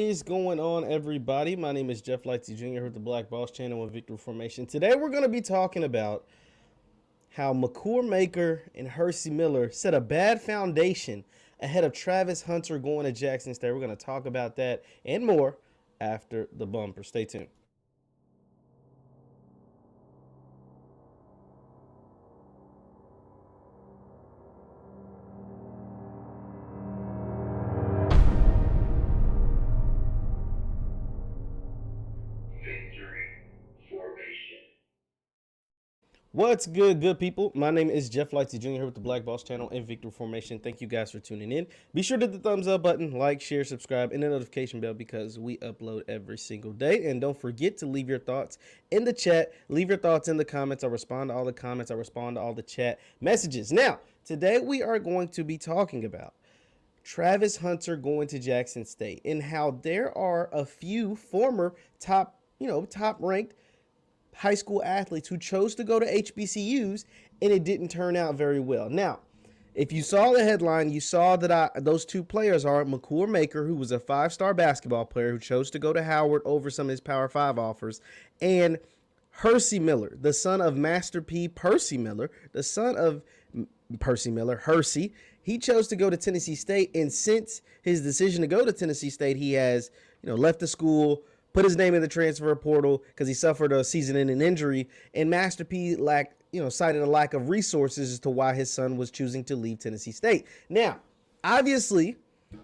is going on, everybody? My name is Jeff Lightsy Jr. here with the Black Boss Channel and Victory Formation. Today we're going to be talking about how Makur Maker and Hercy Miller set a bad foundation ahead of Travis Hunter going to Jackson State. We're going to talk about that and more after the bumper. Stay tuned. What's good people? My name is Jeff Lightsy Jr. here with the Black Boss Channel and Victory Formation. Thank you guys for tuning in. Be sure to hit the thumbs up button, like, share, subscribe, and the notification bell because we upload every single day. And don't forget to leave your thoughts in the chat. Leave your thoughts in the comments. I respond to all the comments. I respond to all the chat messages. Now, today we are going to be talking about Travis Hunter going to Jackson State and how there are a few former top ranked high school athletes who chose to go to HBCUs and it didn't turn out very well. Now, if you saw the headline, you saw that those two players are Makur Maker, who was a five-star basketball player who chose to go to Howard over some of his Power 5 offers, and Hercy Miller, the son of Master P. Percy Miller, the son of Percy Miller, Hercy. He chose to go to Tennessee State, and since his decision to go to Tennessee State, he has left the school, put his name in the transfer portal because he suffered a season-ending injury, and Master P cited a lack of resources as to why his son was choosing to leave Tennessee State. Now, obviously,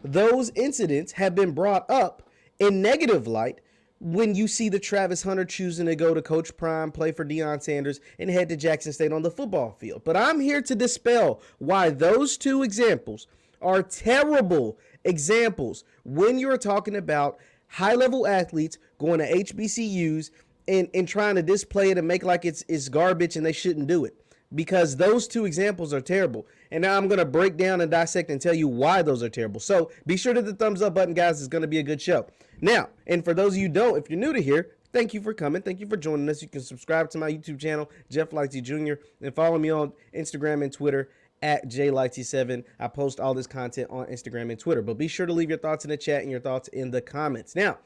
those incidents have been brought up in negative light when you see the Travis Hunter choosing to go to Coach Prime, play for Deion Sanders, and head to Jackson State on the football field. But I'm here to dispel why those two examples are terrible examples when you're talking about high-level athletes going to HBCUs and trying to display it and make like it's garbage and they shouldn't do it, because those two examples are terrible. And now I'm going to break down and dissect and tell you why those are terrible. So be sure to hit the thumbs up button, guys. It's going to be a good show. Now, and for those of you who don't, if you're new to here, thank you for coming. Thank you for joining us. You can subscribe to my YouTube channel, Jeff Lightsy Jr., and follow me on Instagram and Twitter at JLightsy7. I post all this content on Instagram and Twitter. But be sure to leave your thoughts in the chat and your thoughts in the comments. Now,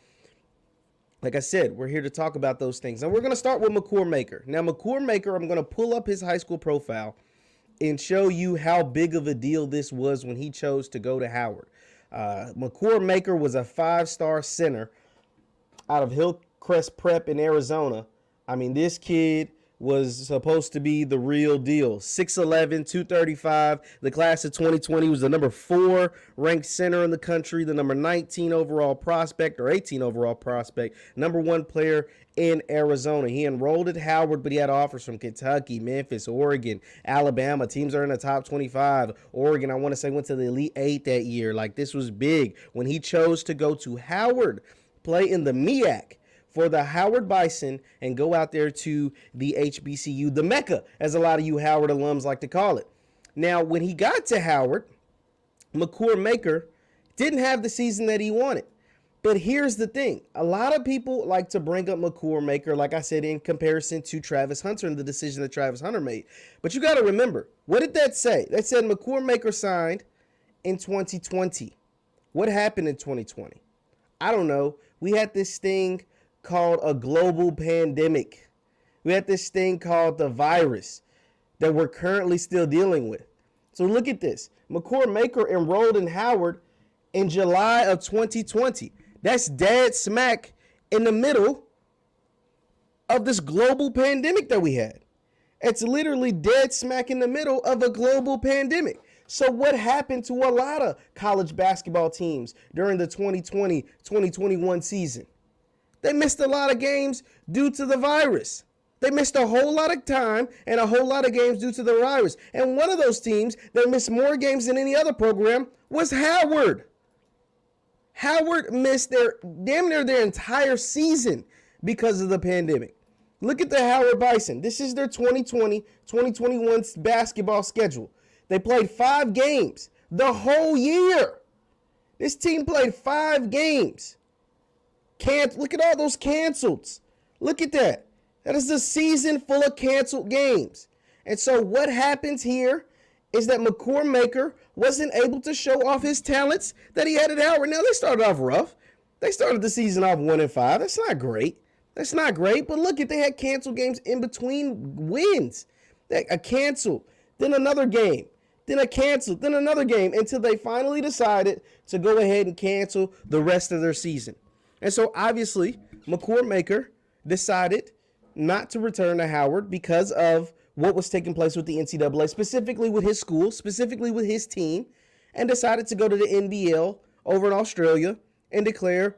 like I said, we're here to talk about those things. And we're going to start with Makur Maker. Now, Makur Maker, I'm going to pull up his high school profile and show you how big of a deal this was when he chose to go to Howard. Makur Maker was a five-star center out of Hillcrest Prep in Arizona. I mean, this kid was supposed to be the real deal. 6'11", 235. The class of 2020 was the number 4 ranked center in the country, the number 19 overall prospect or 18 overall prospect, number 1 player in Arizona. He enrolled at Howard, but he had offers from Kentucky, Memphis, Oregon, Alabama. Teams are in the top 25. Oregon, I want to say, went to the Elite 8 that year. Like, this was big. When he chose to go to Howard, play in the MEAC for the Howard Bison, and go out there to the HBCU, the Mecca, as a lot of you Howard alums like to call it. Now, when he got to Howard, Makur Maker didn't have the season that he wanted. But here's the thing. A lot of people like to bring up Makur Maker, like I said, in comparison to Travis Hunter and the decision that Travis Hunter made. But you got to remember, what did that say? That said Makur Maker signed in 2020. What happened in 2020? I don't know. We had this thing called a global pandemic. We had this thing called the virus that we're currently still dealing with. So look at this. Makur Maker enrolled in Howard in July of 2020. That's dead smack in the middle of this global pandemic that we had. It's literally dead smack in the middle of a global pandemic. So what happened to a lot of college basketball teams during the 2020-2021 season? They missed a lot of games due to the virus. They missed a whole lot of time and a whole lot of games due to the virus. And one of those teams that missed more games than any other program was Howard. Howard missed damn near their entire season because of the pandemic. Look at the Howard Bison. This is their 2020-2021 basketball schedule. They played 5 games the whole year. This team played 5 games. Look at all those canceled. Look at that. That is a season full of canceled games. And so what happens here is that Makur Maker wasn't able to show off his talents that he had at Howard. Now, they started off rough. They started the season off 1-5. That's not great. That's not great. But look, they had canceled games in between wins. A cancel, then another game, then a cancel, then another game, until they finally decided to go ahead and cancel the rest of their season. And so obviously, Makur Maker decided not to return to Howard because of what was taking place with the NCAA, specifically with his school, specifically with his team, and decided to go to the NBL over in Australia and declare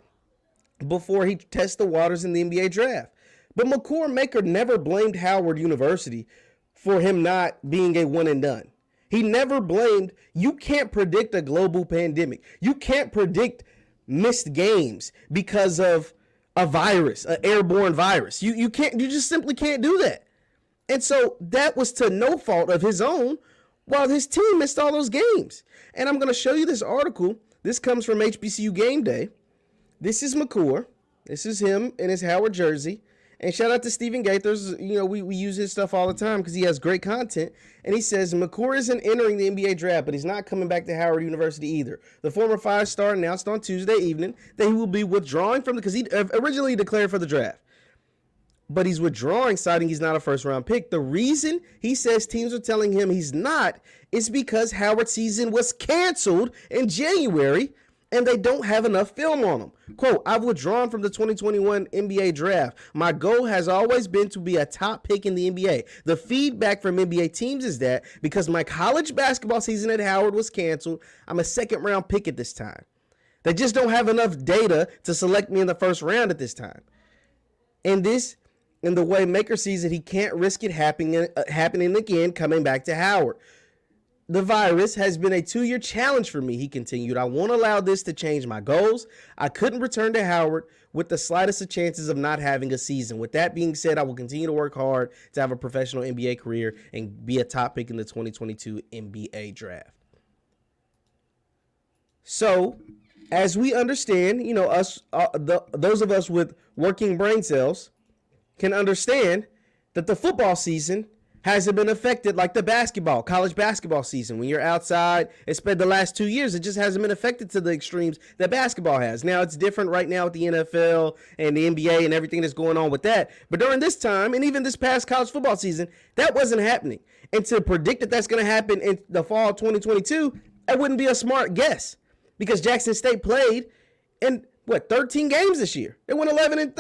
before he tests the waters in the NBA draft. But Makur Maker never blamed Howard University for him not being a one and done. He never blamed, you can't predict a global pandemic. You can't predict missed games because of a virus, an airborne virus. You just simply can't do that. And so that was to no fault of his own, while his team missed all those games. And I'm going to show you this article. This comes from HBCU Gameday. This is Makur. This is him in his Howard jersey. And shout out to Stephen Gaithers. You know, we use his stuff all the time because he has great content. And he says, Makur isn't entering the NBA draft, but he's not coming back to Howard University either. The former five-star announced on Tuesday evening that he will be withdrawing from because he originally declared for the draft. But he's withdrawing, citing he's not a first-round pick. The reason he says teams are telling him he's not is because Howard's season was canceled in January, and they don't have enough film on him. Quote, I've withdrawn from the 2021 NBA draft. My goal has always been to be a top pick in the NBA. The feedback from NBA teams is that because my college basketball season at Howard was canceled, I'm a second-round pick at this time. They just don't have enough data to select me in the first round at this time. And in the way Maker sees it, he can't risk it happening again coming back to Howard. The virus has been a 2-year challenge for me, he continued. I won't allow this to change my goals. I couldn't return to Howard with the slightest of chances of not having a season. With that being said, I will continue to work hard to have a professional NBA career and be a top pick in the 2022 NBA draft. So, as we understand, you know, those of us with working brain cells can understand that the football season hasn't been affected like the college basketball season. When you're outside, it's been the last 2 years, it just hasn't been affected to the extremes that basketball has. Now, it's different right now with the NFL and the NBA and everything that's going on with that. But during this time, and even this past college football season, that wasn't happening. And to predict that that's going to happen in the fall of 2022, that wouldn't be a smart guess. Because Jackson State played in, 13 games this year. They won 11 and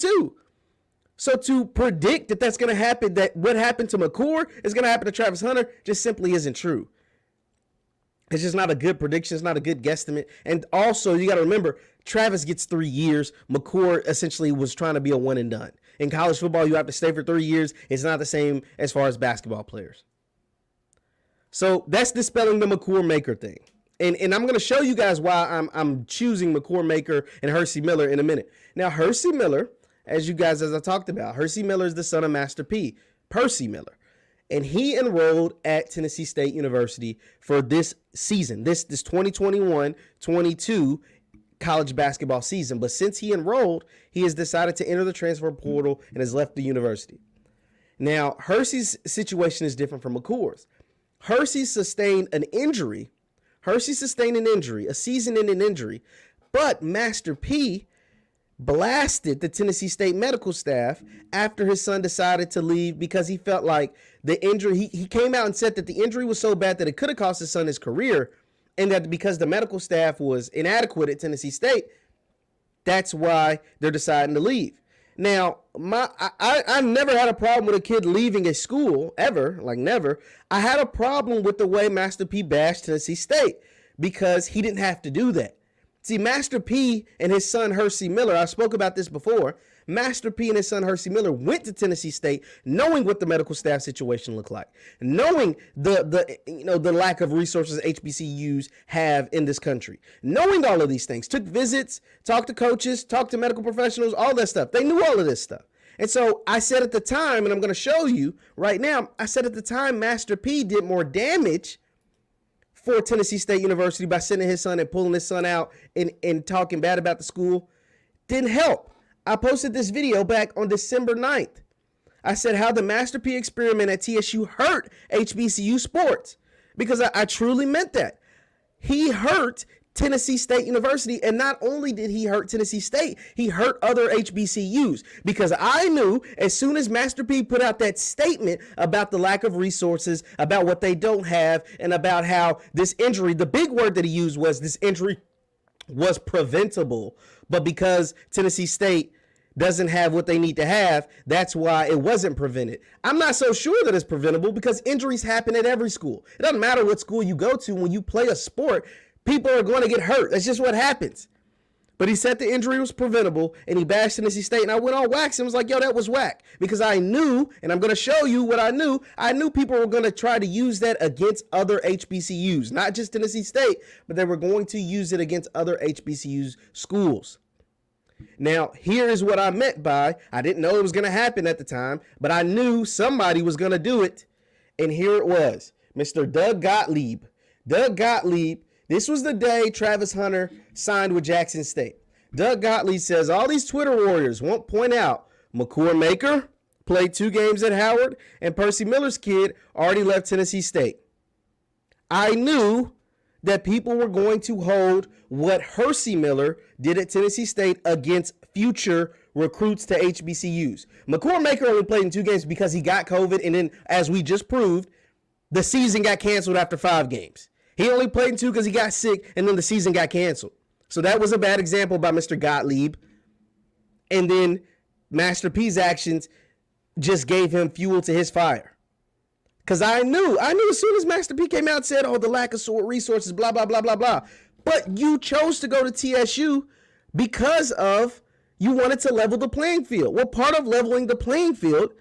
2. So to predict that that's going to happen, that what happened to Makur is going to happen to Travis Hunter, just simply isn't true. It's just not a good prediction. It's not a good guesstimate. And also, you got to remember, Travis gets 3 years. Makur essentially was trying to be a one and done. In college football, you have to stay for 3 years. It's not the same as far as basketball players. So that's dispelling the Makur Maker thing. And I'm going to show you guys why I'm choosing Makur Maker and Hercy Miller in a minute. Now, Hercy Miller, as I talked about, Hercy Miller is the son of Master P, Percy Miller. And he enrolled at Tennessee State University for this season, this 2021-22 college basketball season. But since he enrolled, he has decided to enter the transfer portal and has left the university. Now, Hercy's situation is different from Makur's. Hercy sustained an injury. A season-ending injury. But Master P blasted the Tennessee State medical staff after his son decided to leave because he felt like the injury, he came out and said that the injury was so bad that it could have cost his son his career, and that because the medical staff was inadequate at Tennessee State, that's why they're deciding to leave. Now, I never had a problem with a kid leaving a school, ever, like never. I had a problem with the way Master P bashed Tennessee State because he didn't have to do that. See, Master P and his son Hercy Miller, I spoke about this before. Master P and his son Hercy Miller went to Tennessee State knowing what the medical staff situation looked like, knowing the lack of resources HBCUs have in this country, knowing all of these things, took visits, talked to coaches, talked to medical professionals, all that stuff. They knew all of this stuff. And so I said at the time, and I'm going to show you right now, I said at the time Master P did more damage for Tennessee State University by sending his son and pulling his son out and talking bad about the school. Didn't help. I posted this video back on December 9th. I said how the Master P experiment at TSU hurt HBCU sports because I truly meant that. He hurt Tennessee State University. And not only did he hurt Tennessee State, he hurt other HBCUs, because I knew as soon as Master P put out that statement about the lack of resources, about what they don't have, and about how this injury, the big word that he used was this injury was preventable, but because Tennessee State doesn't have what they need to have, that's why it wasn't prevented. I'm not so sure that it's preventable, because injuries happen at every school. It doesn't matter what school you go to. When you play a sport, people are going to get hurt. That's just what happens. But he said the injury was preventable, and he bashed Tennessee State, and I went on wax and was like, yo, that was whack. Because I knew, and I'm going to show you what I knew people were going to try to use that against other HBCUs, not just Tennessee State, but they were going to use it against other HBCUs schools. Now, here is what I meant by, I didn't know it was going to happen at the time, but I knew somebody was going to do it. And here it was, Mr. Doug Gottlieb. Doug Gottlieb, this was the day Travis Hunter signed with Jackson State. Doug Gottlieb says, all these Twitter warriors won't point out Makur Maker played 2 games at Howard, and Hercy Miller's kid already left Tennessee State. I knew that people were going to hold what Hercy Miller did at Tennessee State against future recruits to HBCUs. Makur Maker only played in 2 games because he got COVID, and then, as we just proved, the season got canceled after 5 games. He only played in 2 because he got sick, and then the season got canceled. So that was a bad example by Mr. Gottlieb. And then Master P's actions just gave him fuel to his fire. Because I knew as soon as Master P came out and said, oh, the lack of resources, blah, blah, blah, blah, blah. But you chose to go to TSU because of you wanted to level the playing field. Well, part of leveling the playing field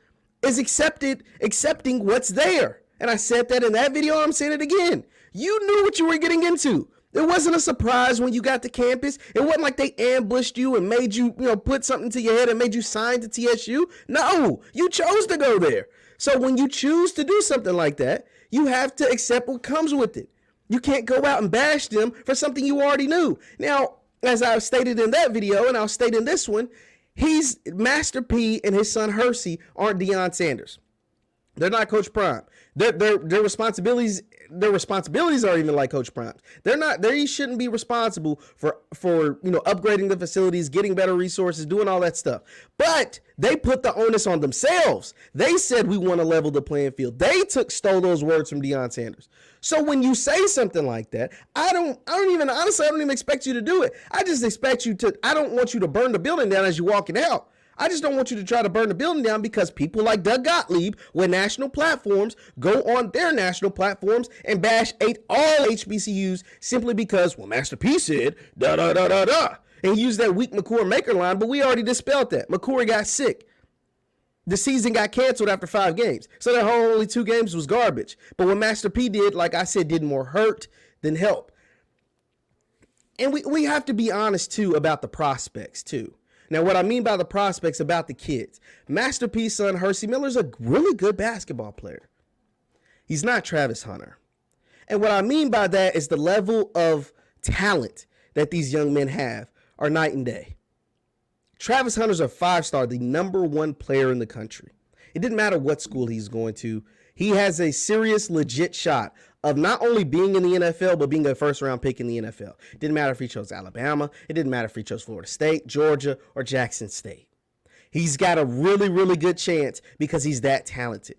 is accepting what's there. And I said that in that video. I'm saying it again. You knew what you were getting into. It wasn't a surprise when you got to campus. It wasn't like they ambushed you and made you, put something to your head and made you sign to TSU. No, you chose to go there. So when you choose to do something like that, you have to accept what comes with it. You can't go out and bash them for something you already knew. Now, as I stated in that video, and I'll state in this one, Master P and his son Hercy aren't Deion Sanders. They're not Coach Prime. Their responsibilities are even like Coach Prime's. They shouldn't be responsible for upgrading the facilities, getting better resources, doing all that stuff. But they put the onus on themselves. They said we want to level the playing field. They stole those words from Deion Sanders. So when you say something like that, I don't even expect you to do it. I just expect you to, I don't want you to burn the building down as you're walking out. I just don't want you to try to burn the building down because people like Doug Gottlieb with national platforms go on their national platforms and bash all HBCUs simply because, well, Master P said, da-da-da-da-da. And he used that weak Makur Maker line, but we already dispelled that. Makur got sick. The season got canceled after 5 games. So that whole only 2 games was garbage. But what Master P did, like I said, did more hurt than help. And we have to be honest, too, about the prospects, too. Now, what I mean by the prospects about the kids, Master P's son, Hercy Miller's a really good basketball player. He's not Travis Hunter. And what I mean by that is the level of talent that these young men have are night and day. Travis Hunter's a 5-star, the #1 player in the country. It didn't matter what school he's going to. He has a serious, legit shot of not only being in the NFL, but being a first-round pick in the NFL. It didn't matter if he chose Alabama. It didn't matter if he chose Florida State, Georgia, or Jackson State. He's got a really, really good chance because he's that talented.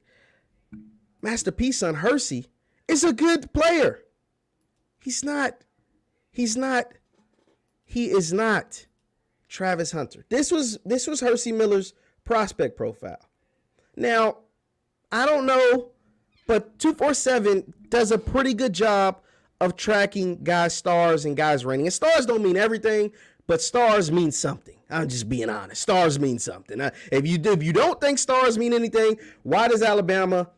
Master P's son, Hercy, is a good player. He is not Travis Hunter. This was Hercy Miller's prospect profile. Now, I don't know, but 247 does a pretty good job of tracking guys' stars and guys' rating. And stars don't mean everything, but stars mean something. I'm just being honest. Stars mean something. If you don't think stars mean anything, why does Alabama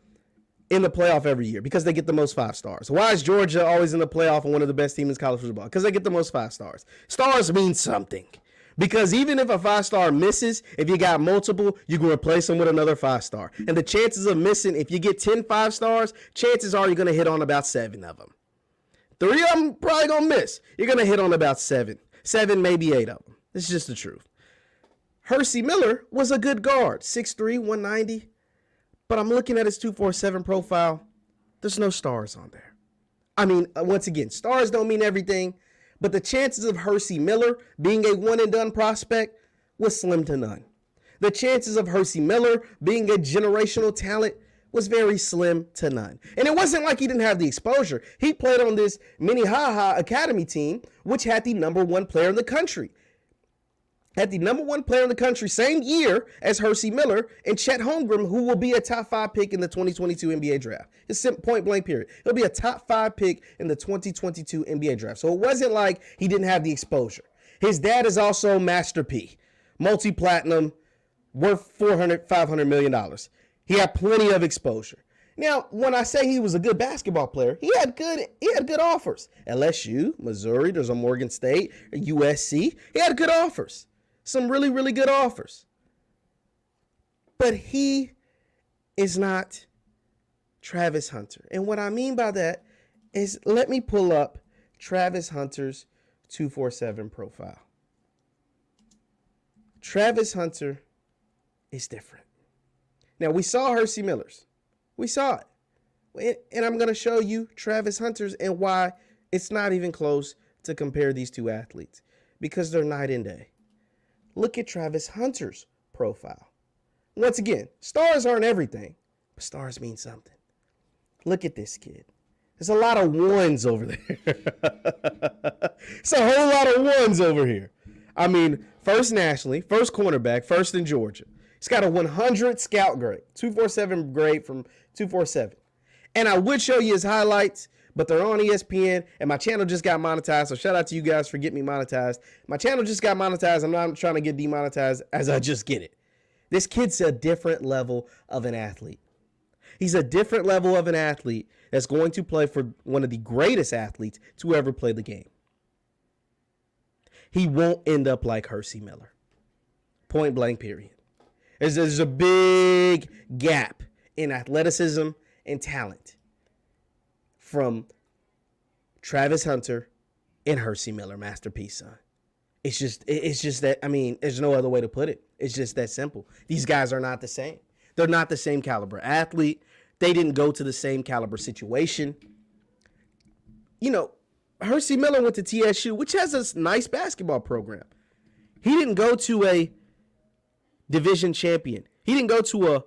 in the playoff every year? Because they get the most 5 stars. Why is Georgia always in the playoff and one of the best teams in college football? Because they get the most 5 stars. Stars mean something. Because even if a 5-star misses, if you got multiple, you can replace them with another 5-star. And the chances of missing, if you get 10 5-stars, chances are you're going to hit on about 7 of them. 3 of them probably going to miss. You're going to hit on about 7. 7, maybe 8 of them. It's just the truth. Hercy Miller was a good guard, 6'3", 190. But I'm looking at his 247 profile. There's no stars on there. I mean, once again, stars don't mean everything. But the chances of Hercy Miller being a one-and-done prospect was slim to none. The chances of Hercy Miller being a generational talent was very slim to none. And it wasn't like he didn't have the exposure. He played on this Minnehaha Academy team, which had the #1 player in the country. Had the #1 player in the country same year as Hercy Miller and Chet Holmgren, who will be a top 5 pick in the 2022 NBA draft. It's point blank period. He'll be a top 5 pick in the 2022 NBA draft. So it wasn't like he didn't have the exposure. His dad is also Master P, multi-platinum, worth $500 million. He had plenty of exposure. Now, when I say he was a good basketball player, he had good offers. LSU, Missouri, there's a Morgan State, USC. He had good offers. Some really, really good offers. But he is not Travis Hunter. And what I mean by that is, let me pull up Travis Hunter's 247 profile. Travis Hunter is different. Now, we saw Hercy Miller's. We saw it. And I'm going to show you Travis Hunter's and why it's not even close to compare these two athletes, because they're night and day. Look at Travis Hunter's profile. Once again, stars aren't everything, but stars mean something. Look at this kid. There's a lot of ones over there. It's a whole lot of ones over here. I mean, first nationally, first cornerback, first in Georgia. He's got a 100 scout grade, 247 grade from 247. And I would show you his highlights, but they're on ESPN, and my channel just got monetized, so shout out to you guys for getting me monetized. My channel just got monetized. I'm not trying to get demonetized as I just get it. This kid's a different level of an athlete. He's a different level of an athlete that's going to play for one of the greatest athletes to ever play the game. He won't end up like Hercy Miller. Point blank, period. There's a big gap in athleticism and talent from Travis Hunter and Hercy Miller, masterpiece, son. It's just that, I mean, there's no other way to put it. It's just that simple. These guys are not the same. They're not the same caliber athlete. They didn't go to the same caliber situation. You know, Hercy Miller went to TSU, which has a nice basketball program. He didn't go to a division champion. He didn't go to a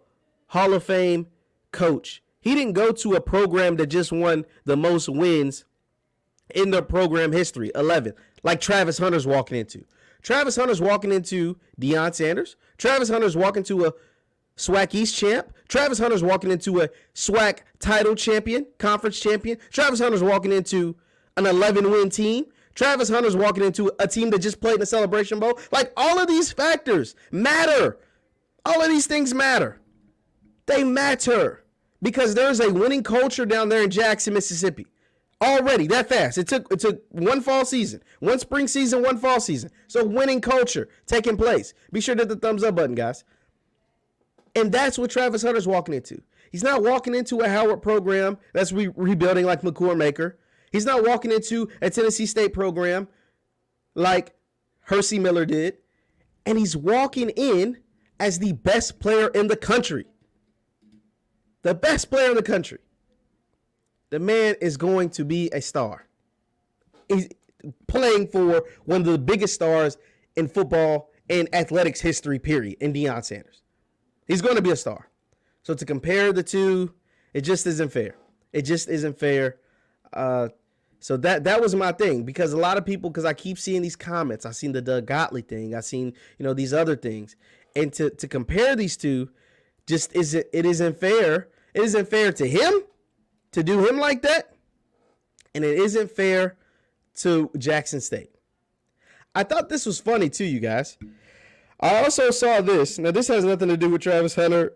Hall of Fame coach. He didn't go to a program that just won the most wins in their program history, 11, like Travis Hunter's walking into. Travis Hunter's walking into Deion Sanders. Travis Hunter's walking to a SWAC East champ. Travis Hunter's walking into a SWAC title champion, conference champion. Travis Hunter's walking into an 11-win team. Travis Hunter's walking into a team that just played in the Celebration Bowl. Like, all of these factors matter. All of these things matter. They matter because there's a winning culture down there in Jackson, Mississippi. Already that fast. It took one fall season, one spring season, one fall season. So winning culture taking place. Be sure to hit the thumbs up button, guys. And that's what Travis Hunter's walking into. He's not walking into a Howard program that's rebuilding like Makur Maker. He's not walking into a Tennessee State program like Hercy Miller did. And he's walking in as the best player in the country. The best player in the country. The man is going to be a star. He's playing for one of the biggest stars in football and athletics history, period, in Deion Sanders. He's going to be a star. So to compare the two, it just isn't fair. It just isn't fair. So that was my thing, because a lot of people, because I keep seeing these comments. I've seen the Doug Gottlieb thing. I've seen, these other things. And to compare these two just isn't fair. It isn't fair to him to do him like that. And it isn't fair to Jackson State. I thought this was funny too, you guys. I also saw this. Now, this has nothing to do with Travis Hunter.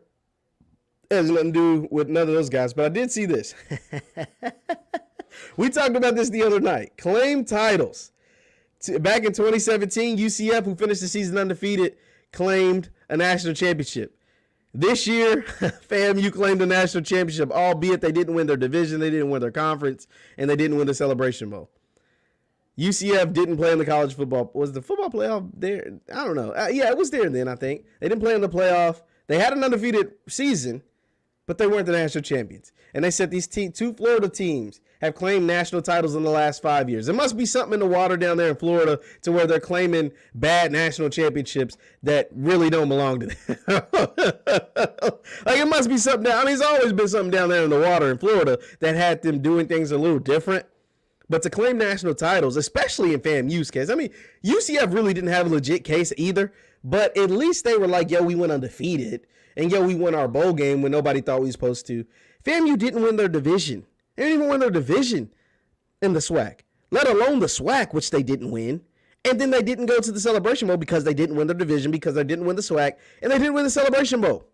It has nothing to do with none of those guys. But I did see this. We talked about this the other night. Claim titles. Back in 2017, UCF, who finished the season undefeated, claimed a national championship. This year, FAMU claimed a national championship, albeit they didn't win their division, they didn't win their conference, and they didn't win the Celebration Bowl. UCF didn't play in the college football. Was the football playoff there? I don't know. Yeah, it was there then, I think. They didn't play in the playoff. They had an undefeated season, but they weren't the national champions. And they said these two Florida teams have claimed national titles in the last 5 years. There must be something in the water down there in Florida to where they're claiming bad national championships that really don't belong to them. Like, it must be something down. I mean, there's always been something down there in the water in Florida that had them doing things a little different. But to claim national titles, especially in FAMU's case, I mean, UCF really didn't have a legit case either, but at least they were like, yo, we went undefeated, and yo, we won our bowl game when nobody thought we were supposed to. FAMU didn't win their division. They didn't even win their division in the SWAC, let alone the SWAC, which they didn't win. And then they didn't go to the Celebration Bowl because they didn't win their division, because they didn't win the SWAC, and they didn't win the Celebration Bowl.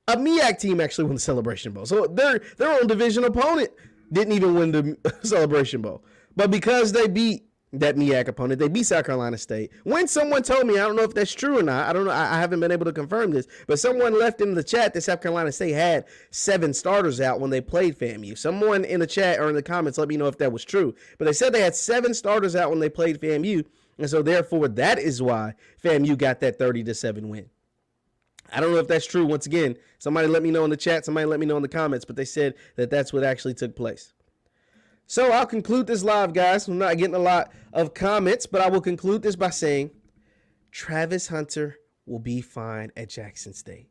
A MEAC team actually won the Celebration Bowl. So their own division opponent didn't even win the Celebration Bowl. But because they beat that MEAC opponent, they beat South Carolina State. When someone told me, I don't know if that's true or not, I don't know, I haven't been able to confirm this, but someone left in the chat that South Carolina State had 7 starters out when they played FAMU. Someone in the chat or in the comments let me know if that was true. But they said they had 7 starters out when they played FAMU, and so therefore that is why FAMU got that 30-7 win. I don't know if that's true. Once again, somebody let me know in the chat, somebody let me know in the comments, but they said that that's what actually took place. So I'll conclude this live, guys. I'm not getting a lot of comments, but I will conclude this by saying Travis Hunter will be fine at Jackson State.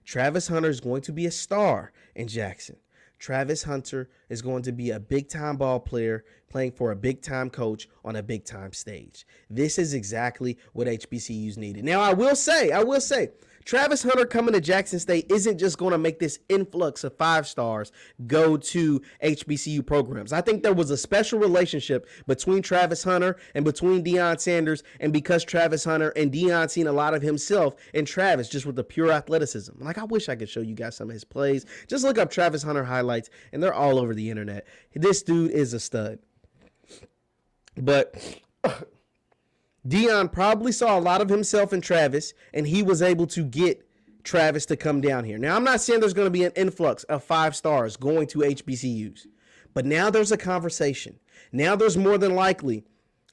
Travis Hunter is going to be a star in Jackson. Travis Hunter is going to be a big-time ball player playing for a big-time coach on a big-time stage. This is exactly what HBCUs needed. Now, I will say, Travis Hunter coming to Jackson State isn't just going to make this influx of 5 stars go to HBCU programs. I think there was a special relationship between Travis Hunter and between Deion Sanders, and because Travis Hunter and Deion seen a lot of himself in Travis just with the pure athleticism. Like, I wish I could show you guys some of his plays. Just look up Travis Hunter highlights, and they're all over the internet. This dude is a stud. But Deion probably saw a lot of himself in Travis, and he was able to get Travis to come down here. Now, I'm not saying there's going to be an influx of 5 stars going to HBCUs, but now there's a conversation. Now there's more than likely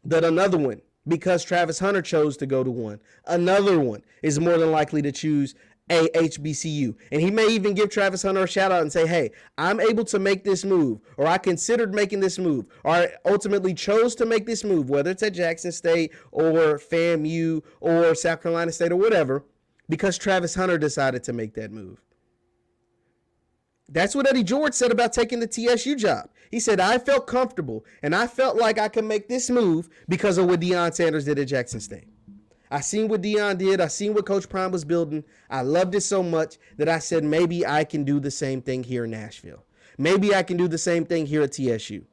that another one, because Travis Hunter chose to go to one, another one is more than likely to choose a HBCU. And he may even give Travis Hunter a shout out and say, hey, I'm able to make this move, or I considered making this move, or I ultimately chose to make this move, whether it's at Jackson State or FAMU or South Carolina State or whatever, because Travis Hunter decided to make that move. That's what Eddie George said about taking the TSU job. He said, I felt comfortable and I felt like I could make this move because of what Deion Sanders did at Jackson State. I seen what Deion did. I seen what Coach Prime was building. I loved it so much that I said, maybe I can do the same thing here in Nashville. Maybe I can do the same thing here at TSU.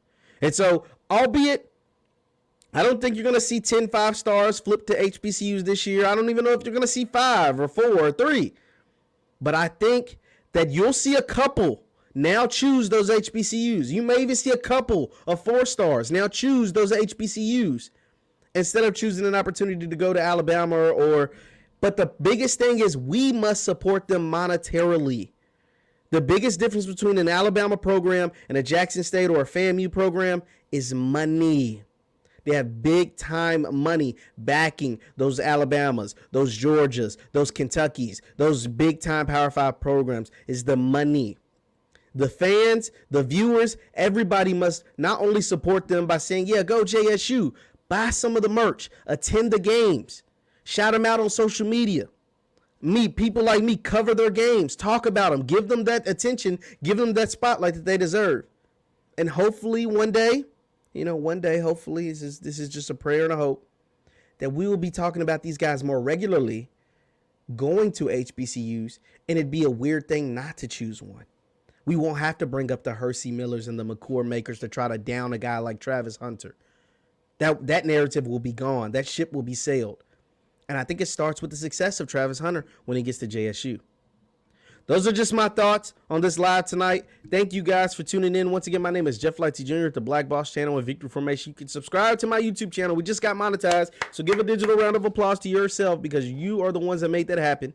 And so, albeit, I don't think you're going to see 10 5-stars flip to HBCUs this year. I don't even know if you're going to see 5 or 4 or 3. But I think that you'll see a couple now choose those HBCUs. You may even see a couple of 4 stars now choose those HBCUs, instead of choosing an opportunity to go to Alabama but the biggest thing is we must support them monetarily. The biggest difference between an Alabama program and a Jackson State or a FAMU program is money. They have big time money backing those Alabamas, those Georgias, those Kentuckys, those big time Power 5 programs is the money. The fans, the viewers, everybody must not only support them by saying, yeah, go JSU, buy some of the merch, attend the games, shout them out on social media. People like me cover their games, talk about them, give them that attention, give them that spotlight that they deserve. And hopefully one day, hopefully this is just a prayer and a hope that we will be talking about these guys more regularly going to HBCUs, and it'd be a weird thing not to choose one. We won't have to bring up the Hercy Millers and the Makur Makers to try to down a guy like Travis Hunter. That narrative will be gone. That ship will be sailed. And I think it starts with the success of Travis Hunter when he gets to JSU. Those are just my thoughts on this live tonight. Thank you guys for tuning in. Once again, my name is Jeff Lightsy Jr. at the Black Boss channel and Victory Formation. You can subscribe to my YouTube channel. We just got monetized, so give a digital round of applause to yourself because you are the ones that made that happen.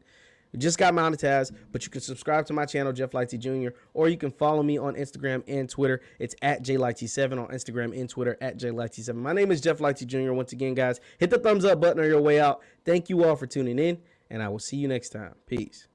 We just got monetized, but you can subscribe to my channel, Jeff Lightsy Jr., or you can follow me on Instagram and Twitter. It's at JLightsy7 on Instagram and Twitter, at JLightsy7. My name is Jeff Lightsy Jr. Once again, guys, hit the thumbs up button on your way out. Thank you all for tuning in, and I will see you next time. Peace.